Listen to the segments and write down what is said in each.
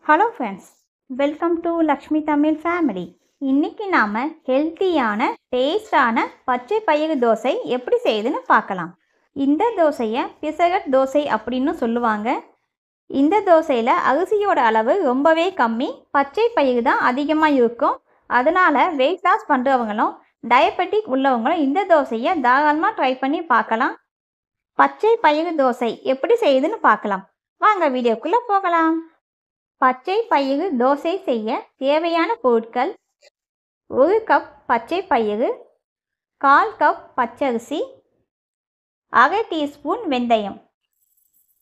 Hello friends, welcome to Lakshmi Tamil family. இன்றைக்கி நாம் ஹெல்த்தியான டேஸ்டான பச்சை பயிறு தோசை எப்படி செய்யுதுன்னு பார்க்கலாம். இந்த தோசையை பிசகட் தோசை அப்படின்னு சொல்லுவாங்க. இந்த தோசையில் அரிசியோட அளவு ரொம்பவே கம்மி, பச்சை பயிறு தான் அதிகமாக இருக்கும். அதனால் வெயிட் லாஸ் பண்ணுறவங்களும் டயபெட்டிக் உள்ளவங்களும் இந்த தோசையை தாராளமாக ட்ரை பண்ணி பார்க்கலாம். பச்சை பயிறு தோசை எப்படி செய்யுதுன்னு பார்க்கலாம். வாங்க வீடியோக்குள்ளே போகலாம். பச்சை பயிறு தோசை செய்ய தேவையான பொருட்கள்: 1 கப் பச்சை பயிறு, 1/4 கப் பச்சரிசி, 1/2 டீஸ்பூன் வெந்தயம்.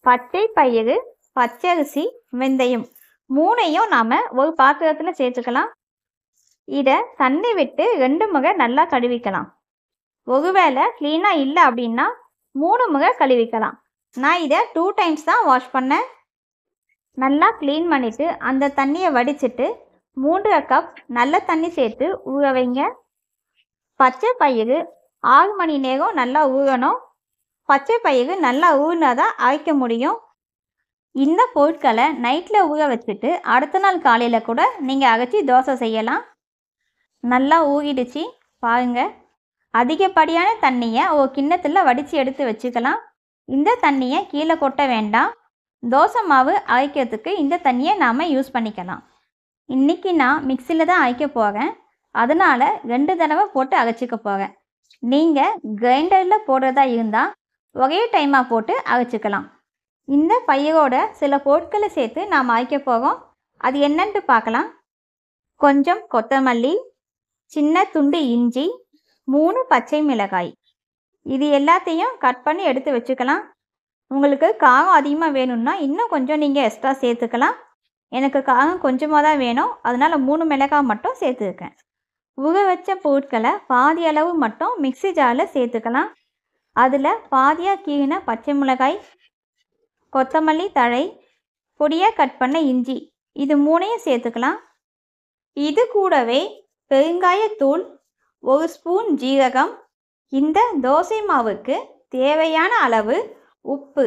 பச்சை பயிறு, பச்சரிசி, வெந்தயம் மூணையும் நாம் ஒரு பாத்திரத்தில் சேர்த்துக்கலாம். இதை தண்ணி விட்டு 2 முறை நல்லா கழுவிக்கலாம். ஒருவேளை க்ளீனாக இல்லை அப்படின்னா 3 முறை கழுவிக்கலாம். நான் இதை 2 டைம்ஸ் தான் வாஷ் பண்ணேன். நல்லா க்ளீன் பண்ணிவிட்டு அந்த தண்ணியை வடிச்சிட்டு 3 கப் நல்ல தண்ணி சேர்த்து ஊற வைங்க. பச்சை பயிறு 6 மணி நேரம் நல்லா ஊறணும். பச்சை பயிறு நல்லா ஊறினா தான் அரைக்க முடியும். இந்த பொருட்களை நைட்டில் ஊற வச்சுட்டு அடுத்த நாள் காலையில் கூட நீங்கள் அரைச்சி தோசை செய்யலாம். நல்லா ஊறிடுச்சு பாருங்கள். அதிகப்படியான தண்ணியை ஒரு கிண்ணத்தில் வடித்து எடுத்து வச்சுக்கலாம். இந்த தண்ணியை கீழே கொட்ட வேண்டாம். தோசை மாவு அரைக்கிறதுக்கு இந்த தண்ணியை நாம் யூஸ் பண்ணிக்கலாம். இன்றைக்கி நான் மிக்சியில் தான் அரைக்க போகிறேன். அதனால் 2 தடவை போட்டு அரைச்சிக்க போகிறேன். நீங்கள் கிரைண்டரில் போடுறதா இருந்தால் ஒரே டைமாக போட்டு அரைச்சிக்கலாம். இந்த பயிரோட சில பொருட்களை சேர்த்து நாம் அரைக்க போகிறோம். அது என்னன்ட்டு பார்க்கலாம். கொஞ்சம் கொத்தமல்லி, சின்ன துண்டு இஞ்சி, 3 பச்சை மிளகாய். இது எல்லாத்தையும் கட் பண்ணி எடுத்து வச்சுக்கலாம். உங்களுக்கு காரம் அதிகமாக வேணும்னா இன்னும் கொஞ்சம் நீங்கள் எக்ஸ்ட்ரா சேர்த்துக்கலாம். எனக்கு காரம் கொஞ்சமாக தான் வேணும், அதனால் 3 மிளகாய் மட்டும் சேர்த்துருக்கேன். ஊற வச்ச பொருட்களை பாதி அளவு மட்டும் மிக்ஸி ஜாரில் சேர்த்துக்கலாம். அதில் பாதியாக கீறின பச்சை மிளகாய், கொத்தமல்லி தழை, பொடியாக கட் பண்ண இஞ்சி, இது 3ஐயும் சேர்த்துக்கலாம். இது கூடவே பெருங்காயத்தூள், 1 ஸ்பூன் ஜீரகம், இந்த தோசை மாவுக்கு தேவையான அளவு உப்பு,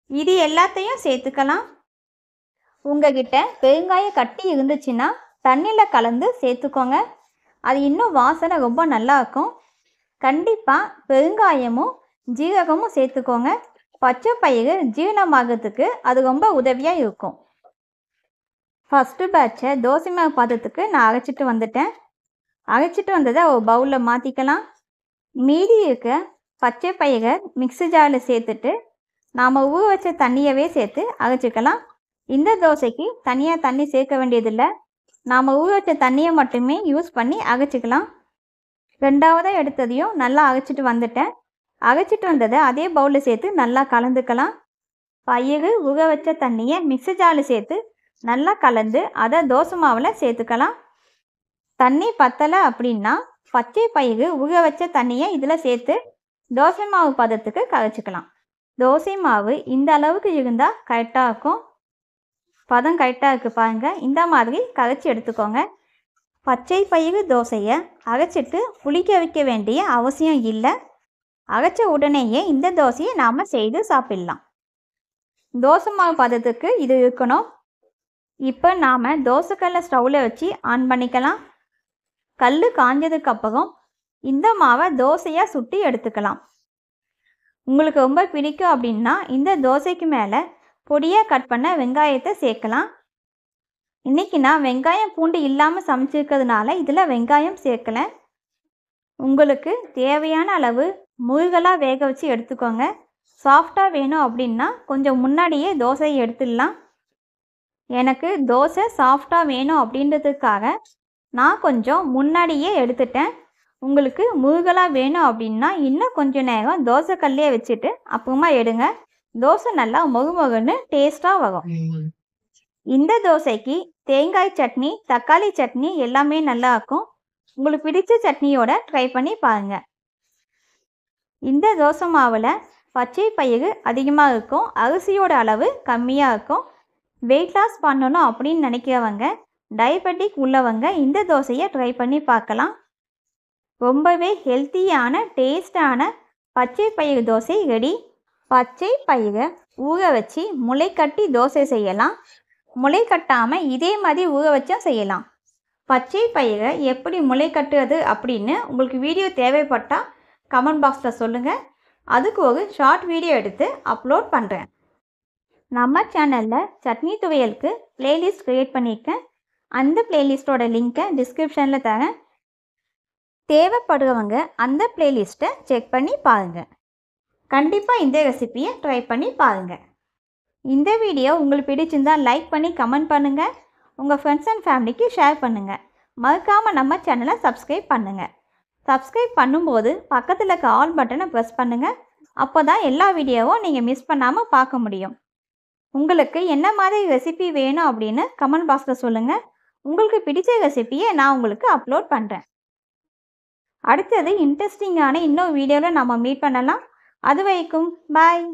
இது எல்லாத்தையும் சேர்த்துக்கலாம். உங்ககிட்ட பெருங்காய கட்டி இருந்துச்சுன்னா தண்ணியில் கலந்து சேர்த்துக்கோங்க. அது இன்னும் வாசனை ரொம்ப நல்லாயிருக்கும். கண்டிப்பாக பெருங்காயமும் ஜீரகமும் சேர்த்துக்கோங்க. பச்சை பயிறு ஜீரணமாகிறதுக்கு அது ரொம்ப உதவியாக இருக்கும். ஃபஸ்ட்டு பேட்சை தோசை மாவு பாத்திரத்துக்கு நான் அரைச்சிட்டு வந்துட்டேன். அரைச்சிட்டு வந்ததை ஒரு பவுலில் மாற்றிக்கலாம். மீதி இருக்க பச்சை பயிரை மிக்ஸி ஜாரில் சேர்த்துட்டு நாம் ஊற வச்ச தண்ணியவே சேர்த்து அரைச்சிக்கலாம். இந்த தோசைக்கு தனியாக தண்ணி சேர்க்க வேண்டியதில்லை. நாம் ஊற வச்ச தண்ணியை மட்டுமே யூஸ் பண்ணி அரைச்சிக்கலாம். 2வதாக எடுத்ததையும் நல்லா அரைச்சிட்டு வந்துட்டேன். அரைச்சிட்டு வந்ததை அதே பவுலில் சேர்த்து நல்லா கலந்துக்கலாம். பயிறு ஊற வச்ச தண்ணியை மிக்ஸி ஜாரில் சேர்த்து நல்லா கலந்து அதை தோசை மாவில் சேர்த்துக்கலாம். தண்ணி பத்தலை அப்படின்னா பச்சை பயிறு ஊற வச்ச தண்ணியை இதில் சேர்த்து தோசை மாவு பதத்துக்கு கரைச்சிக்கலாம். தோசை மாவு இந்த அளவுக்கு இருந்தால் கரெக்டாக இருக்கும். பதம் கரெக்டாக இருக்குது பாருங்கள். இந்த மாதிரி கரைச்சி எடுத்துக்கோங்க. பச்சை பயிறு தோசையை அரைச்சிட்டு புளிக்க வைக்க வேண்டிய அவசியம் இல்லை. அரைச்ச உடனேயே இந்த தோசையை நாம் செய்து சாப்பிடலாம். தோசை மாவு பதத்துக்கு இது இருக்கணும். இப்போ நாம் தோசைக்கல்லை ஸ்டவ்வில் வச்சு ஆன் பண்ணிக்கலாம். கல் காஞ்சதுக்கப்புறம் இந்த மாவை தோசையாக சுட்டி எடுத்துக்கலாம். உங்களுக்கு ரொம்ப பிடிக்கும் அப்படின்னா இந்த தோசைக்கு மேலே பொடியாக கட் பண்ண வெங்காயத்தை சேர்க்கலாம். இன்றைக்கி நான் வெங்காயம் பூண்டு இல்லாமல் சமைச்சிருக்கிறதுனால இதில் வெங்காயம் சேர்க்கலை. உங்களுக்கு தேவையான அளவு முருகலாக வேக வச்சு எடுத்துக்கோங்க. சாஃப்டாக வேணும் அப்படின்னா கொஞ்சம் முன்னாடியே தோசையை எடுத்துடலாம். எனக்கு தோசை சாஃப்டாக வேணும் அப்படின்றதுக்காக நான் கொஞ்சம் முன்னாடியே எடுத்துட்டேன். உங்களுக்கு முருகலாக வேணும் அப்படின்னா இன்னும் கொஞ்சம் நேரம் தோசை கல்லையே வச்சுட்டு அப்புறமா எடுங்க. தோசை நல்லா மொறுமொறுன்னு டேஸ்ட்டாக வரும். இந்த தோசைக்கு தேங்காய் சட்னி, தக்காளி சட்னி எல்லாமே நல்லா இருக்கும். உங்களுக்கு பிடிச்ச சட்னியோட ட்ரை பண்ணி பாருங்கள். இந்த தோசை மாவில் பச்சை பயிறு அதிகமாக இருக்கும், அரிசியோட அளவு கம்மியாக இருக்கும். வெயிட் லாஸ் பண்ணணும் அப்படின்னு நினைக்கிறவங்க, டயபெட்டிக் உள்ளவங்க இந்த தோசையை ட்ரை பண்ணி பார்க்கலாம். ரொம்பவே ஹெல்த்தியான டேஸ்டான பச்சை பயிறு தோசை ரெடி. பச்சை பயிரை ஊற வச்சு முளைக்கட்டி தோசை செய்யலாம். முளை கட்டாமல் இதே மாதிரி ஊற வச்சும் செய்யலாம். பச்சை பயிரை எப்படி முளை கட்டுறது அப்படின்னு உங்களுக்கு வீடியோ தேவைப்பட்டால் கமெண்ட் பாக்ஸில் சொல்லுங்கள். அதுக்கு ஒரு ஷார்ட் வீடியோ எடுத்து அப்லோட் பண்ணுறேன். நம்ம சேனலில் சட்னி துவையலுக்கு பிளேலிஸ்ட் க்ரியேட் பண்ணியிருக்கேன். அந்த பிளேலிஸ்ட்டோட லிங்க்கை டிஸ்கிரிப்ஷனில் தரேன். தேவைப்படுறவங்க அந்த பிளேலிஸ்ட்டை செக் பண்ணி பாருங்கள். கண்டிப்பாக இந்த ரெசிபியை ட்ரை பண்ணி பாருங்கள். இந்த வீடியோ உங்களுக்கு பிடிச்சிருந்தால் லைக் பண்ணி கமெண்ட் பண்ணுங்கள். உங்கள் ஃப்ரெண்ட்ஸ் அண்ட் ஃபேமிலிக்கு ஷேர் பண்ணுங்கள். மறக்காமல் நம்ம சேனலை சப்ஸ்கிரைப் பண்ணுங்கள். சப்ஸ்கிரைப் பண்ணும்போது பக்கத்தில் இருக்க ஆல் பட்டனை ப்ரெஸ் பண்ணுங்கள். அப்போ தான் எல்லா வீடியோவும் நீங்கள் மிஸ் பண்ணாமல் பார்க்க முடியும். உங்களுக்கு என்ன மாதிரி ரெசிபி வேணும் அப்படின்னு கமெண்ட் பாக்ஸில் சொல்லுங்கள். உங்களுக்கு பிடிச்ச ரெசிபியை நான் உங்களுக்கு அப்லோட் பண்ணுறேன். அடுத்தது இன்ட்ரெஸ்டிங்கான இன்னொரு வீடியோவில் நம்ம மீட் பண்ணலாம். அது வரைக்கும் பாய்.